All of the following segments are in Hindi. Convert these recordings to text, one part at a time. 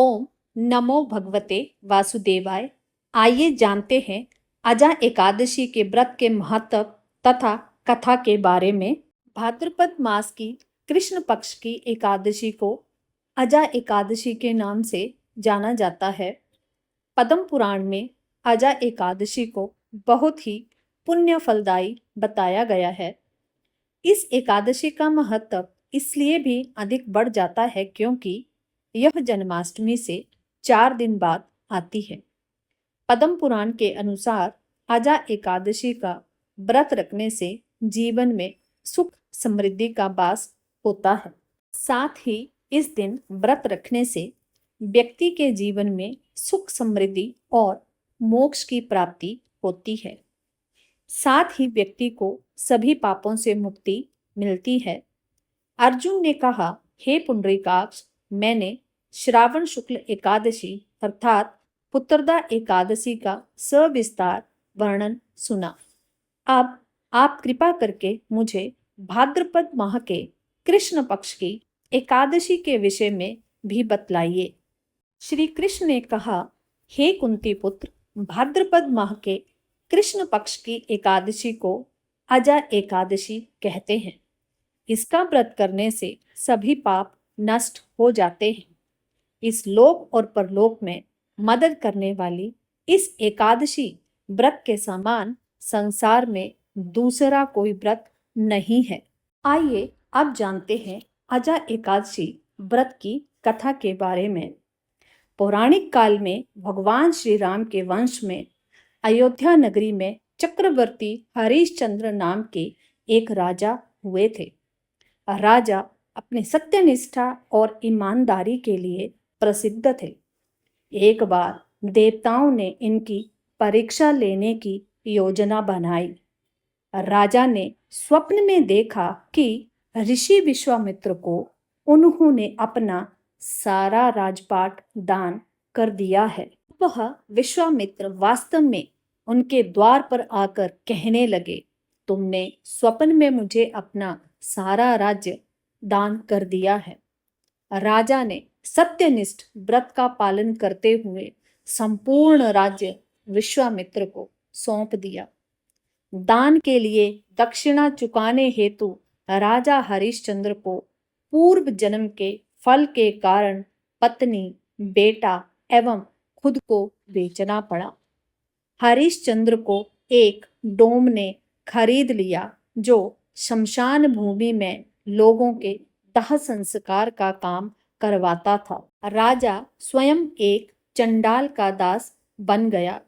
ओम नमो भगवते वासुदेवाय। आइए जानते हैं अजा एकादशी के व्रत के महत्व तथा कथा के बारे में। भाद्रपद मास की कृष्ण पक्ष की एकादशी को अजा एकादशी के नाम से जाना जाता है। पद्म पुराण में अजा एकादशी को बहुत ही पुण्य फलदायी बताया गया है। इस एकादशी का महत्व इसलिए भी अधिक बढ़ जाता है क्योंकि यह जन्माष्टमी से 4 दिन बाद आती है। पद्म पुराण के अनुसार अजा एकादशी का व्रत रखने से जीवन में सुख समृद्धि का वास होता है। साथ ही इस दिन व्रत रखने से व्यक्ति के जीवन में सुख समृद्धि और मोक्ष की प्राप्ति होती है। साथ ही व्यक्ति को सभी पापों से मुक्ति मिलती है। अर्जुन ने कहा, हे पुंडरीकाक्ष, मैंने श्रावण शुक्ल एकादशी अर्थात पुत्रदा एकादशी का सविस्तार वर्णन सुना। अब आप कृपा करके मुझे भाद्रपद माह के कृष्ण पक्ष की एकादशी के विषय में भी बतलाइए। श्री कृष्ण ने कहा, हे कुंती पुत्र, भाद्रपद माह के कृष्ण पक्ष की एकादशी को अजा एकादशी कहते हैं। इसका व्रत करने से सभी पाप नष्ट हो जाते हैं। इस लोक और परलोक में मदद करने वाली इस एकादशी व्रत के समान संसार में दूसरा कोई व्रत नहीं है। आइए अब जानते हैं अजा एकादशी व्रत की कथा के बारे में। पौराणिक काल में भगवान श्री राम के वंश में अयोध्या नगरी में चक्रवर्ती हरिश्चंद्र नाम के एक राजा हुए थे। राजा अपने सत्यनिष्ठा और ईमानदारी के लिए प्रसिद्ध थे। एक बार देवताओं ने इनकी परीक्षा लेने की योजना बनाई। राजा ने स्वप्न में देखा कि ऋषि विश्वामित्र को उन्होंने अपना सारा राजपाट दान कर दिया है। वह विश्वामित्र वास्तव में उनके द्वार पर आकर कहने लगे, तुमने स्वप्न में मुझे अपना सारा राज्य दान कर दिया है। राजा ने सत्यनिष्ठ व्रत का पालन करते हुए संपूर्ण राज्य विश्वामित्र को सौंप दिया। दान के लिए दक्षिणा चुकाने हेतु राजा हरिश्चंद्र को पूर्व जन्म के फल के कारण पत्नी, बेटा एवं खुद को बेचना पड़ा। हरिश्चंद्र को एक डोम ने खरीद लिया जो शमशान भूमि में लोगों के दाह संस्कार का काम करवाता था। राजा स्वयं एक चंडाल का दास बन गया।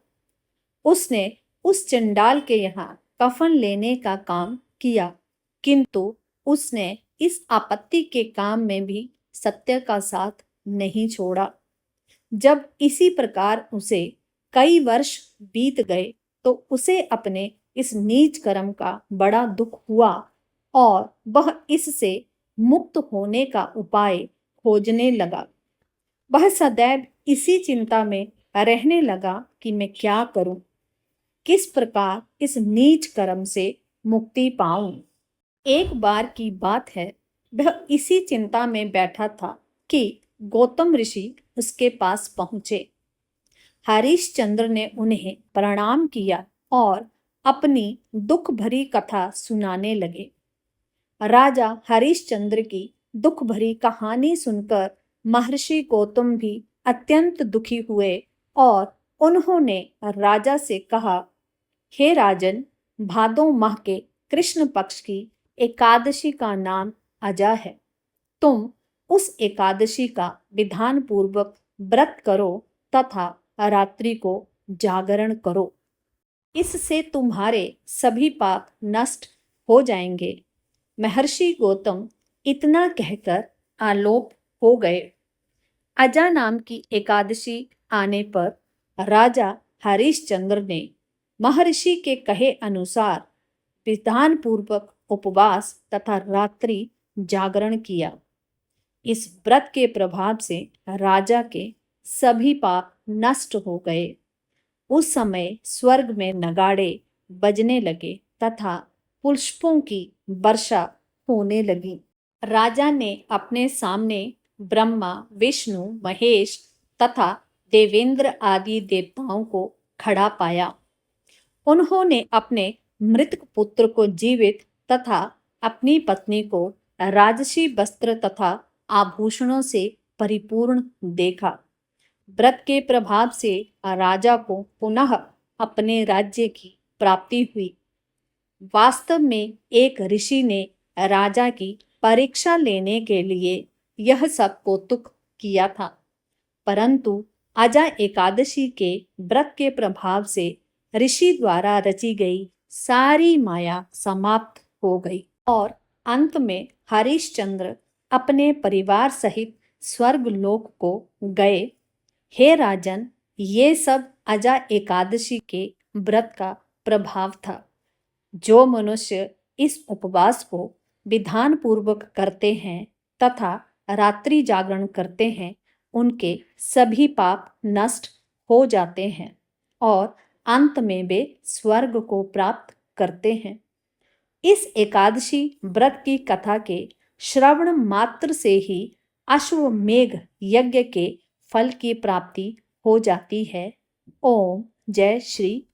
उसने उस चंडाल के यहाँ कफन लेने का काम किया, किंतु उसने इस आपत्ति के काम में भी सत्य का साथ नहीं छोड़ा। जब इसी प्रकार उसे कई वर्ष बीत गए तो उसे अपने इस नीच कर्म का बड़ा दुख हुआ और वह इससे मुक्त होने का उपाय खोजने लगा। वह सदैव इसी चिंता में रहने लगा कि मैं क्या करूं, किस प्रकार इस नीच कर्म से मुक्ति पाऊं। एक बार की बात है, वह इसी चिंता में बैठा था कि गौतम ऋषि उसके पास पहुंचे। हरिश्चंद्र ने उन्हें प्रणाम किया और अपनी दुख भरी कथा सुनाने लगे। राजा हरिश्चंद्र की दुख भरी कहानी सुनकर महर्षि गौतम भी अत्यंत दुखी हुए और उन्होंने राजा से कहा, हे राजन, भादो माह के कृष्ण पक्ष की एकादशी का नाम अजा है। तुम उस एकादशी का विधान पूर्वक व्रत करो तथा रात्रि को जागरण करो। इससे तुम्हारे सभी पाप नष्ट हो जाएंगे। महर्षि गौतम इतना कहकर आलोप हो गए। अजा नाम की एकादशी आने पर राजा हरिश्चंद्र ने महर्षि के कहे अनुसार विधान पूर्वक उपवास तथा रात्रि जागरण किया। इस व्रत के प्रभाव से राजा के सभी पाप नष्ट हो गए। उस समय स्वर्ग में नगाड़े बजने लगे तथा पुष्पों की वर्षा होने लगी। राजा ने अपने सामने ब्रह्मा, विष्णु, महेश तथा देवेंद्र आदि देवताओं को खड़ा पाया। उन्होंने अपने मृतक पुत्र को जीवित तथा अपनी पत्नी को राजसी वस्त्र तथा आभूषणों से परिपूर्ण देखा। व्रत के प्रभाव से राजा को पुनः अपने राज्य की प्राप्ति हुई। वास्तव में एक ऋषि ने राजा की परीक्षा लेने के लिए यह सब कौतुक किया था, परंतु अजा एकादशी के व्रत के प्रभाव से ऋषि द्वारा रची गई सारी माया समाप्त हो गई और अंत में हरिश्चंद्र अपने परिवार सहित स्वर्ग लोक को गए। हे राजन, ये सब अजा एकादशी के व्रत का प्रभाव था। जो मनुष्य इस उपवास को विधान पूर्वक करते हैं तथा रात्रि जागरण करते हैं, उनके सभी पाप नष्ट हो जाते हैं और अंत में वे स्वर्ग को प्राप्त करते हैं। इस एकादशी व्रत की कथा के श्रवण मात्र से ही अश्वमेघ यज्ञ के फल की प्राप्ति हो जाती है। ओम जय श्री